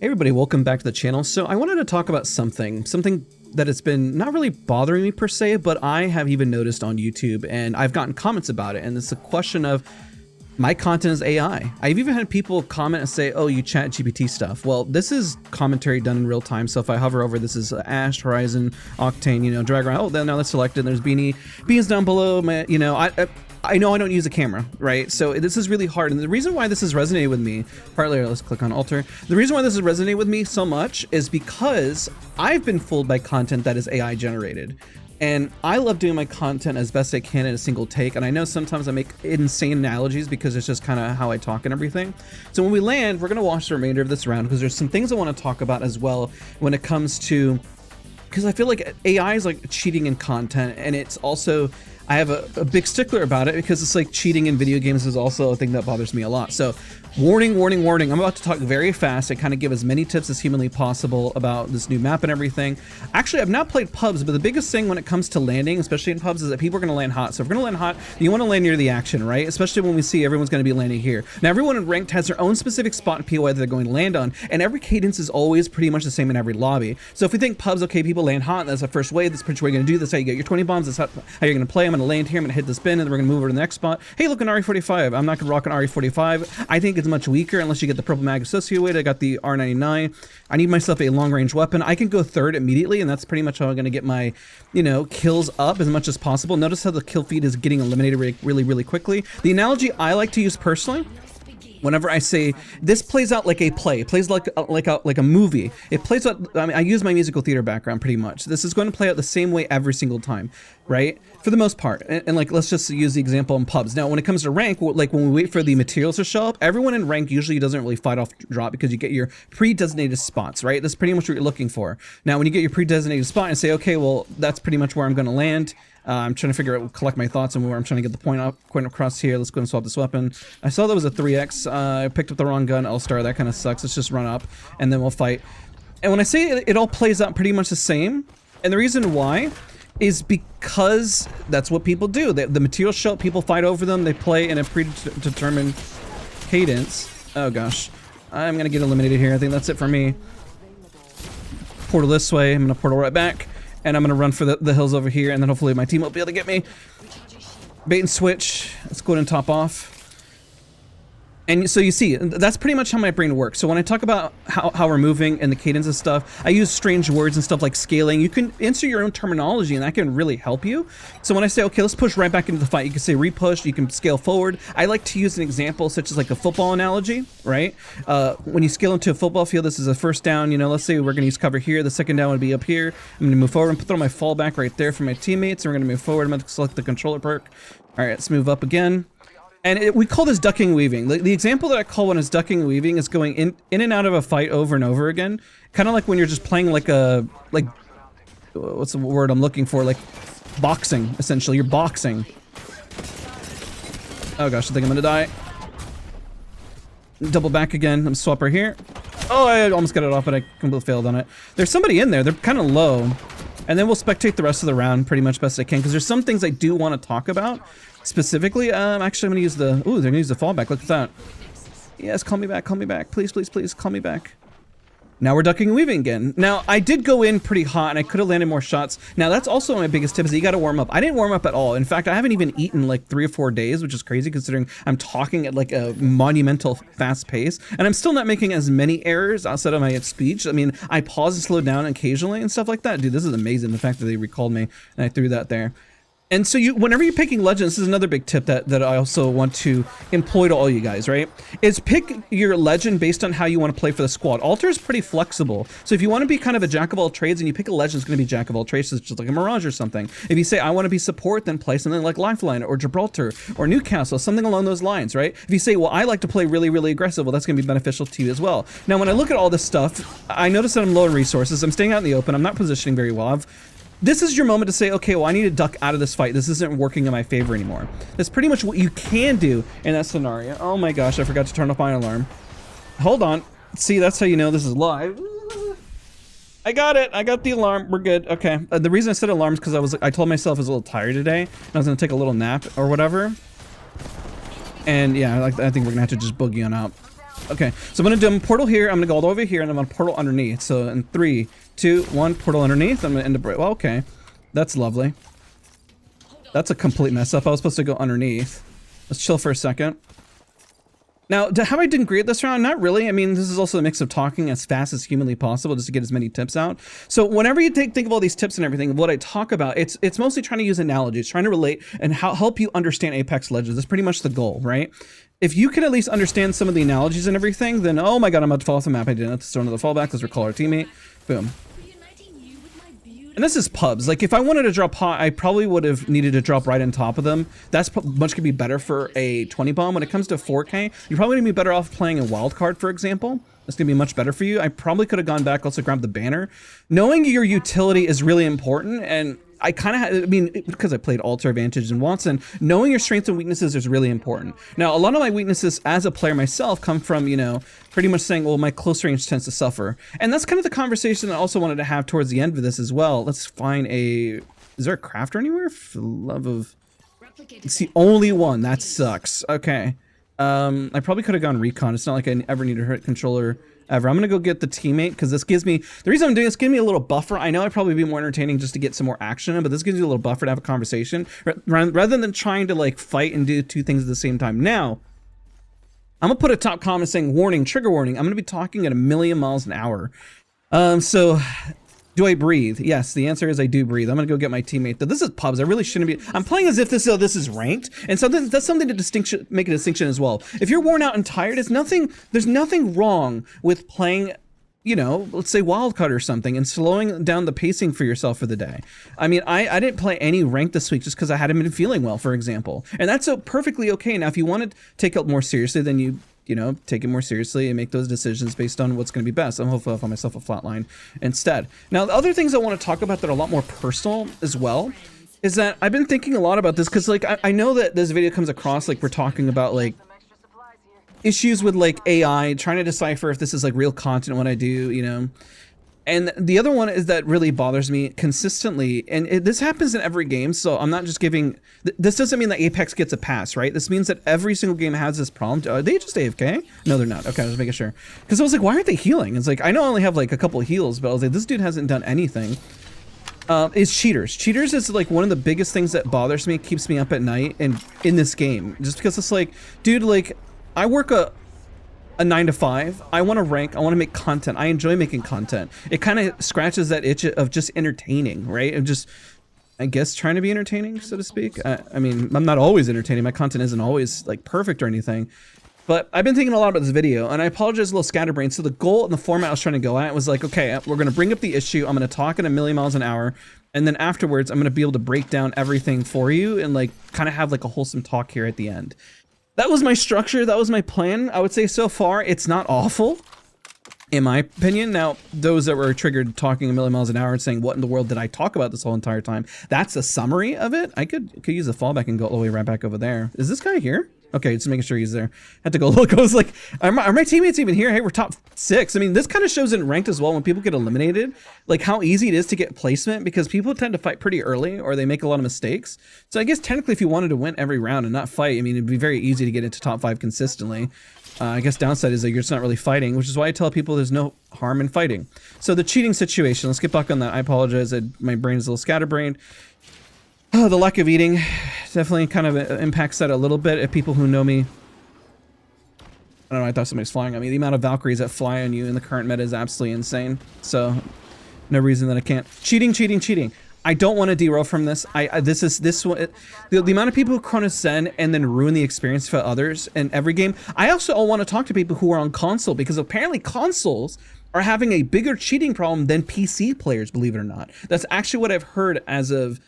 Hey everybody, welcome back to the channel. So I wanted to talk about something that has been not really bothering me per se, but I have even noticed on YouTube and I've gotten comments about it. And it's a question of my content is AI. I've even had people comment and say, oh, you chat GPT stuff. Well, this is commentary done in real time. So if I hover over, this is Ash, Horizon, Octane, drag around. Oh, then now that's selected. There's Beanie. Beans down below. I know I don't use a camera, right? So this is really hard. And the reason why this has resonated with me, partly, let's click on alter. The reason why this has resonated with me so much is because I've been fooled by content that is AI generated. And I love doing my content as best I can in a single take. And I know sometimes I make insane analogies because it's just kind of how I talk and everything. So when we land, we're going to watch the remainder of this round because there's some things I want to talk about as well when it comes to, because I feel like AI is like cheating in content, and it's also, I have a big stickler about it because it's like cheating in video games is also a thing that bothers me a lot. So warning, warning, warning. I'm about to talk very fast and kind of give as many tips as humanly possible about this new map and everything. Actually, I've not played pubs, but the biggest thing when it comes to landing, especially in pubs, is that people are going to land hot. So if we're going to land hot, you want to land near the action, right? Especially when we see everyone's going to be landing here. Now, everyone in ranked has their own specific spot in POI that they're going to land on, and every cadence is always pretty much the same in every lobby. So if we think pubs, okay, people land hot, that's the first wave, that's pretty much what you're going to do, that's how you get your 20 bombs, that's how you're going to play. I'm going to land here, I'm going to hit this bin, and then we're going to move over to the next spot. Hey, look, an RE45. I'm not going to rock an RE45. I think it's much weaker unless you get the purple mag associated with it. I got the R99. I need myself a long range weapon. I can go third immediately, and that's pretty much how I'm going to get my, kills up as much as possible. Notice how the kill feed is getting eliminated really, really quickly. The analogy I like to use personally, whenever I say this plays out like a play, it plays like a movie. It plays out. I mean, I use my musical theater background pretty much. This is going to play out the same way every single time, right? For the most part. And like, let's just use the example in pubs. Now, when it comes to rank, like when we wait for the materials to show up, everyone in rank usually doesn't really fight off drop because you get your pre-designated spots, right? That's pretty much what you're looking for. Now, when you get your pre-designated spot and say, okay, well, that's pretty much where I'm going to land. I'm trying to figure out, collect my thoughts on where I'm trying to get the point across here. Let's go and swap this weapon. I saw that was a 3X. I picked up the wrong gun, L-Star. That kind of sucks. Let's just run up and then we'll fight. And when I say it all plays out pretty much the same, and the reason why is because that's what people do. The materials show up, people fight over them, they play in a predetermined cadence. Oh gosh, I'm gonna get eliminated here. I think that's it for me. Portal this way, I'm gonna portal right back, and I'm gonna run for the hills over here, and then hopefully my team will be able to get me. Bait and switch, let's go ahead and top off. And so you see, that's pretty much how my brain works. So when I talk about how we're moving and the cadence and stuff, I use strange words and stuff like scaling. You can insert your own terminology and that can really help you. So when I say, okay, let's push right back into the fight, you can say repush, you can scale forward. I like to use an example such as like a football analogy, right? When you scale into a football field, this is a first down, let's say we're gonna use cover here. The second down would be up here. I'm gonna move forward and throw my fallback right there for my teammates. And we're gonna move forward. I'm gonna select the controller perk. All right, let's move up again. And we call this ducking weaving. The example that I call when it's ducking weaving is going in and out of a fight over and over again. Kind of like when you're just playing like what's the word I'm looking for? Like boxing, essentially. You're boxing. Oh gosh, I think I'm gonna die. Double back again. I'm swap right here. Oh, I almost got it off, but I completely failed on it. There's somebody in there. They're kind of low. And then we'll spectate the rest of the round pretty much best I can, because there's some things I do want to talk about specifically. Actually, I'm gonna use the, ooh, they're gonna use the fallback. Look at that. Yes, call me back, please, please, please, call me back. Now we're ducking and weaving again. Now, I did go in pretty hot and I could have landed more shots. Now, that's also my biggest tip is that you got to warm up. I didn't warm up at all. In fact, I haven't even eaten like 3 or 4 days, which is crazy considering I'm talking at like a monumental fast pace. And I'm still not making as many errors outside of my speech. I mean, I pause and slow down occasionally and stuff like that. Dude, this is amazing, the fact that they recalled me and I threw that there. And so whenever you're picking legends, this is another big tip that I also want to employ to all you guys, right? Is pick your legend based on how you want to play for the squad. Alter is pretty flexible. So if you want to be kind of a jack of all trades and you pick a legend, it's going to be jack of all trades, so just like a Mirage or something. If you say, I want to be support, then play something like Lifeline or Gibraltar or Newcastle, something along those lines, right? If you say, well, I like to play really, really aggressive, well, that's going to be beneficial to you as well. Now, when I look at all this stuff, I notice that I'm low in resources. I'm staying out in the open. I'm not positioning very well. This is your moment to say, okay, well, I need to duck out of this fight. This isn't working in my favor anymore. That's pretty much what you can do in that scenario. Oh my gosh, I forgot to turn off my alarm. Hold on. See, that's how you know this is live. I got it. I got the alarm. We're good. Okay. The reason I set alarm is because I told myself I was a little tired today. And I was going to take a little nap or whatever. And yeah, I think we're going to have to just boogie on out. Okay, so I'm gonna do a portal here. I'm gonna go all the way over here, and I'm gonna portal underneath. So in 3, 2, 1, portal underneath. I'm gonna end up right. Well, okay, that's lovely. That's a complete mess up. I was supposed to go underneath. Let's chill for a second. Now, have I done great this round? Not really. I mean, this is also a mix of talking as fast as humanly possible just to get as many tips out. So whenever you think of all these tips and everything, what I talk about, it's mostly trying to use analogies, trying to relate and help you understand Apex Legends. That's pretty much the goal, right? If you can at least understand some of the analogies and everything, then, oh my god, I'm about to fall off the map. I didn't have to throw another fallback. Let's recall our teammate. Boom. And this is pubs. Like, if I wanted to drop hot, I probably would have needed to drop right on top of them. That's much could be better for a 20 bomb. When it comes to 4K, you're probably gonna be better off playing a wildcard, for example. That's gonna be much better for you. I probably could have gone back, also grabbed the banner. Knowing your utility is really important, and I kind of, I mean, because I played Alter, Vantage, and Watson, knowing your strengths and weaknesses is really important. Now, a lot of my weaknesses as a player myself come from, you know, pretty much saying, well, my close range tends to suffer. And that's kind of the conversation I also wanted to have towards the end of this as well. Let's find a, is there a crafter anywhere? For the love of, it's the only one. That sucks. Okay. I probably could have gone recon. It's not like I ever need to hurt controller ever. I'm gonna go get the teammate because this gives me, the reason I'm doing this, gives me a little buffer. I know I'd probably be more entertaining just to get some more action in, but this gives you a little buffer to have a conversation rather than trying to like fight and do two things at the same time. Now, I'm gonna put a top comment saying, warning, trigger warning. I'm gonna be talking at 1,000,000 miles an hour. So do I breathe? Yes, the answer is I do breathe. I'm gonna go get my teammate. This is pubs. I really shouldn't be. I'm playing as if this is ranked, and that's something to make a distinction as well. If you're worn out and tired, there's nothing wrong with playing, you know, let's say wildcard or something, and slowing down the pacing for yourself for the day. I mean, I didn't play any rank this week just because I hadn't been feeling well, for example, and that's perfectly okay. Now, if you want to take it more seriously, then you know, take it more seriously and make those decisions based on what's going to be best. I'm hopefully I'll find myself a flatline instead. Now, the other things I want to talk about that are a lot more personal as well is that I've been thinking a lot about this because, like, I know that this video comes across like we're talking about, like, issues with, like, AI, trying to decipher if this is, like, real content, what I do, you know. And the other one is that really bothers me consistently, and this happens in every game, so I'm not just giving, this doesn't mean that Apex gets a pass, right? This means that every single game has this problem. Are they just AFK? No, they're not. Okay, I was making sure. Because I was like, why aren't they healing? It's like, I know I only have like a couple of heals, but I was like, this dude hasn't done anything. Is cheaters. Cheaters is like one of the biggest things that bothers me, keeps me up at night, and in this game. Just because it's like, dude, like, I work a 9 to 5. I want to rank. I want to make content. I enjoy making content. It kind of scratches that itch of just entertaining, right? And just, I guess, trying to be entertaining, so to speak. I mean, I'm not always entertaining. My content isn't always like perfect or anything. But I've been thinking a lot about this video, and I apologize, a little scatterbrained. So the goal and the format I was trying to go at was like, okay, we're going to bring up the issue. I'm going to talk at 1,000,000 miles an hour. And then afterwards, I'm going to be able to break down everything for you and like kind of have like a wholesome talk here at the end. That was my structure. That was my plan. I would say so far, it's not awful, in my opinion. Now, those that were triggered talking 1,000,000 miles an hour and saying, what in the world did I talk about this whole entire time? That's a summary of it. I could use a fallback and go all the way right back over there. Is this guy here? Okay, just making sure he's there. Had to go look. I was like, are my teammates even here? Hey, we're top 6. I mean, this kind of shows in ranked as well when people get eliminated, like how easy it is to get placement because people tend to fight pretty early or they make a lot of mistakes. So I guess technically if you wanted to win every round and not fight, I mean, it'd be very easy to get into top 5 consistently. I guess downside is that you're just not really fighting, which is why I tell people there's no harm in fighting. So the cheating situation, let's get back on that. I apologize. My brain is a little scatterbrained. Oh, the lack of eating definitely kind of impacts that a little bit. If people who know me, I don't know, I thought somebody's flying on me. The amount of Valkyries that fly on you in the current meta is absolutely insane. So no reason that I can't. Cheating. I don't want to derail from this. The amount of people who Chrono Zen and then ruin the experience for others in every game. I also want to talk to people who are on console because apparently consoles are having a bigger cheating problem than PC players, believe it or not. That's actually what I've heard as of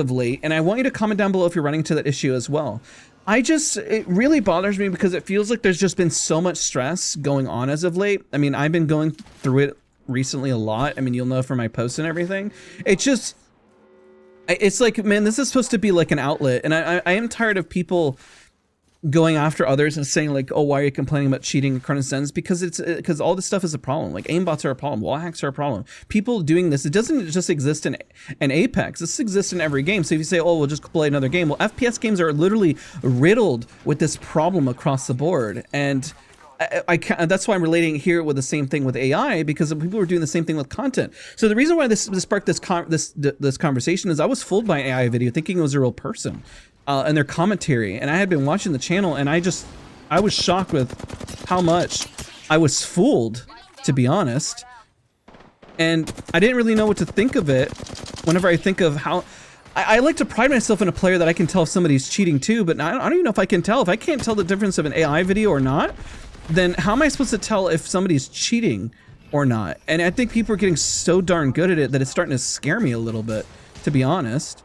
late, and I want you to comment down below if you're running into that issue as well. It really bothers me because it feels like there's just been so much stress going on as of late. I mean, I've been going through it recently a lot. I mean, you'll know from my posts and everything. It's like, man, this is supposed to be like an outlet, and I am tired of people going after others and saying like, oh, why are you complaining about cheating and chronosens? Because all this stuff is a problem. Like aimbots are a problem, wall hacks are a problem. People doing this, it doesn't just exist in Apex. This exists in every game. So if you say, oh, we'll just play another game, well, FPS games are literally riddled with this problem across the board. And I can't, that's why I'm relating here with the same thing with AI, because people are doing the same thing with content. So the reason why this sparked this conversation is I was fooled by an AI video thinking it was a real person and their commentary, and I had been watching the channel, and I was shocked with how much I was fooled, to be honest. And I didn't really know what to think of it whenever I think of how I like to pride myself in a player that I can tell if somebody's cheating too, but I don't even know if I can tell. If I can't tell the difference of an AI video or not, then how am I supposed to tell if somebody's cheating or not? And I think people are getting so darn good at it that it's starting to scare me a little bit, to be honest.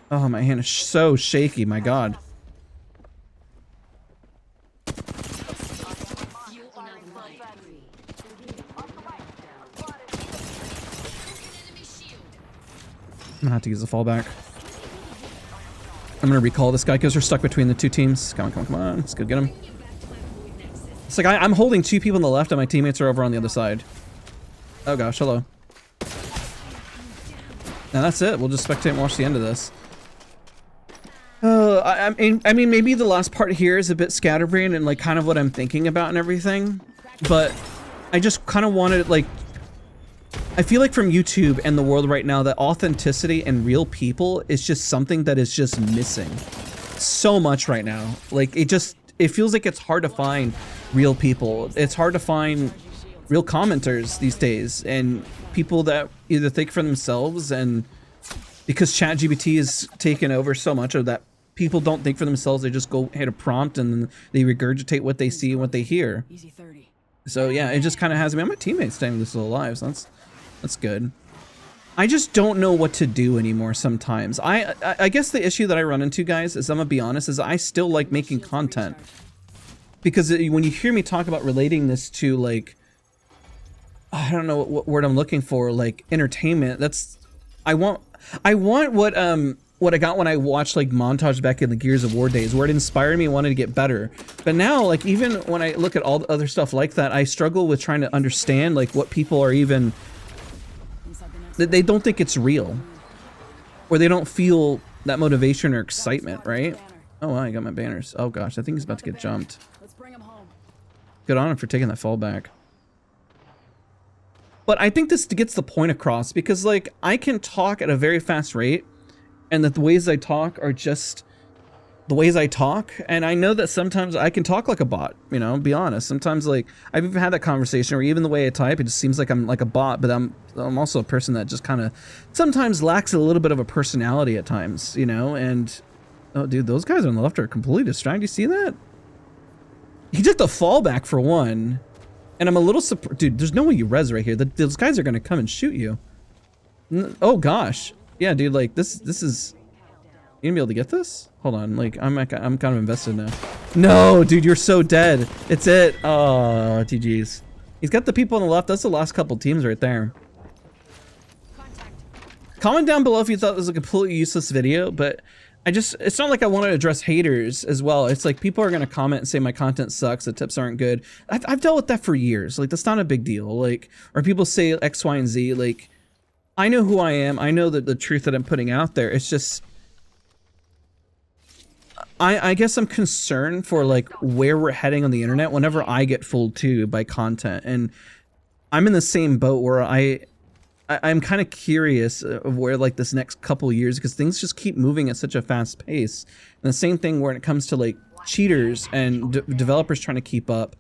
Oh, my hand is so shaky, my God. I'm gonna have to use the fallback. I'm gonna recall this guy because we're stuck between the two teams. Come on, come on, come on. Let's go get him. It's like I'm holding two people on the left and my teammates are over on the other side. Oh gosh, hello. And that's it. We'll just spectate and watch the end of this. I mean, maybe the last part here is a bit scatterbrained and like kind of what I'm thinking about and everything, but I just kind of wanted like, I feel like from YouTube and the world right now that authenticity and real people is just something that is just missing so much right now. Like it feels like it's hard to find real people. It's hard to find real commenters these days, and people that either think for themselves, and because ChatGPT is taken over so much of that, people don't think for themselves. They just go hit a prompt and they regurgitate what they see and what they hear. Easy 30. So yeah, it just kind of has me. My teammate's staying this still alive, so that's good. I just don't know what to do anymore sometimes. I guess the issue that I run into, guys, is I'm gonna be honest, is I still like making content. Because when you hear me talk about relating this to like, I don't know what word I'm looking for, like entertainment, that's, I want what I got when I watched like montage back in the Gears of War days, where it inspired me and wanted to get better. But now, like, even when I look at all the other stuff like that, I struggle with trying to understand like what people are even, they don't think it's real, or they don't feel that motivation or excitement, right? Oh, wow, I got my banners. Oh gosh, I think he's about to get jumped. Good on him for taking that fall back. But I think this gets the point across, because like I can talk at a very fast rate, and that the ways I talk are just the ways I talk, and I know that sometimes I can talk like a bot, you know, be honest. Sometimes like I've even had that conversation where even the way I type, it just seems like I'm like a bot, but I'm also a person that just kind of sometimes lacks a little bit of a personality at times, you know. And oh dude, those guys on the left are completely distracted. You see that? He took the fallback for one, and I'm a little surprised. Dude, there's no way you res right here. Those guys are gonna come and shoot you. Oh gosh, yeah, dude. Like this is. You gonna be able to get this? Hold on, like I'm kind of invested now. No, dude, you're so dead. It's it. Oh, GG's. He's got the people on the left. That's the last couple teams right there. Comment down below if you thought this was a completely useless video, but it's not like I want to address haters as well. It's like people are gonna comment and say my content sucks, the tips aren't good. I've dealt with that for years. Like that's not a big deal. Like, or people say X, Y, and Z. Like, I know who I am. I know that the truth that I'm putting out there. It's just, I guess I'm concerned for like where we're heading on the internet whenever I get fooled too by content, and I'm in the same boat where I'm kind of curious of where like this next couple years, because things just keep moving at such a fast pace. And the same thing when it comes to like cheaters and developers trying to keep up,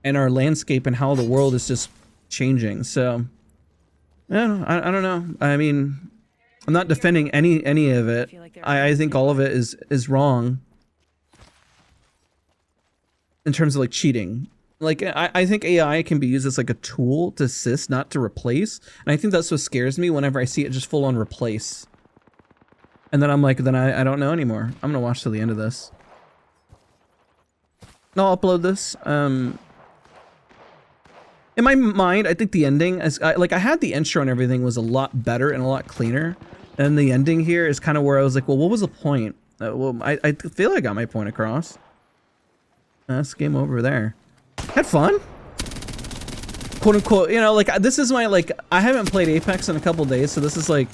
and our landscape and how the world is just changing. So I don't know. I mean, I'm not defending any of it. I think all of it is wrong in terms of like cheating. Like I think AI can be used as like a tool to assist, not to replace. And I think that's what scares me whenever I see it just full on replace. And then I'm like, then I don't know anymore. I'm gonna watch till the end of this. And I'll upload this. In my mind, I think the ending is like I had the intro and everything was a lot better and a lot cleaner. And the ending here is kind of where I was like, well, what was the point? Well, I feel like I got my point across. That's game over there. Had fun, quote unquote. You know, like this is my like I haven't played Apex in a couple days, so this is like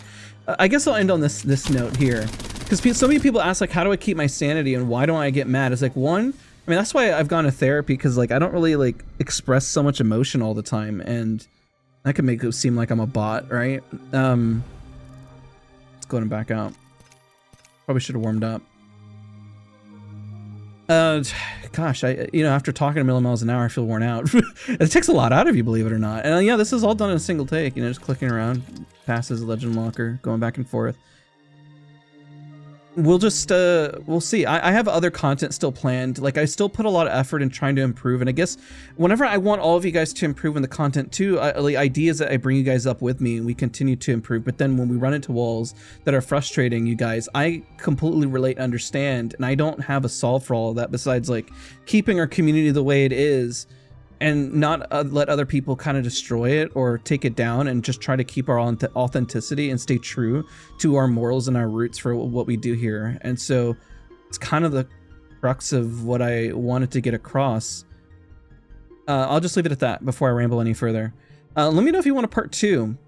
I guess I'll end on this note here, because so many people ask like, how do I keep my sanity and why don't I get mad? It's like, one, I mean, that's why I've gone to therapy, because like I don't really like express so much emotion all the time, and that could make it seem like I'm a bot, right? Let's go ahead and back out. Probably should have warmed up. Gosh, after talking a million miles an hour, I feel worn out. It takes a lot out of you, believe it or not. And yeah, this is all done in a single take, just clicking around, passes legend locker, going back and forth. We'll just, we'll see. I have other content still planned. Like, I still put a lot of effort in trying to improve. And I guess whenever I want all of you guys to improve in the content too, the idea is that I bring you guys up with me and we continue to improve. But then when we run into walls that are frustrating you guys, I completely relate and understand. And I don't have a solve for all of that besides like keeping our community the way it is and not let other people kind of destroy it or take it down, and just try to keep our authenticity and stay true to our morals and our roots for what we do here. And so it's kind of the crux of what I wanted to get across. I'll just leave it at that before I ramble any further. Let me know if you want a part 2,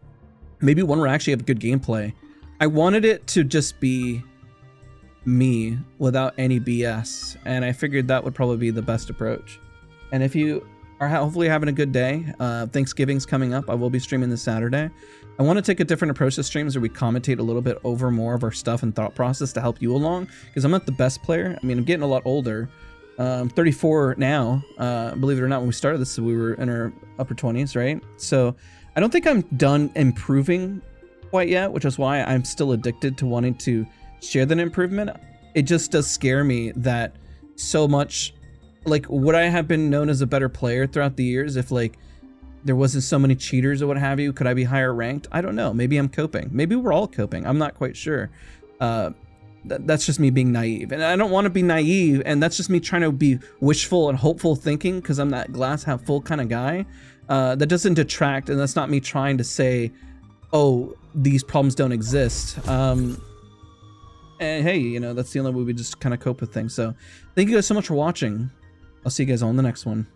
maybe one where I actually have good gameplay. I wanted it to just be me without any BS, and I figured that would probably be the best approach. And if you are hopefully having a good day, Thanksgiving's coming up. I will be streaming this Saturday. I want to take a different approach to streams where we commentate a little bit over more of our stuff and thought process to help you along, because I'm not the best player. I mean, I'm getting a lot older. I'm 34 now. Believe it or not, when we started this, we were in our upper 20s, right? So I don't think I'm done improving quite yet, which is why I'm still addicted to wanting to share that improvement. It just does scare me that so much, like, would I have been known as a better player throughout the years if like there wasn't so many cheaters or what have you? Could I be higher ranked? I don't know. Maybe I'm coping. Maybe we're all coping. I'm not quite sure. That's just me being naive, and I don't want to be naive, and that's just me trying to be wishful and hopeful thinking, because I'm that glass half full kind of guy. That doesn't detract, and that's not me trying to say, oh, these problems don't exist. And hey, that's the only way we just kind of cope with things. So thank you guys so much for watching. I'll see you guys on the next one.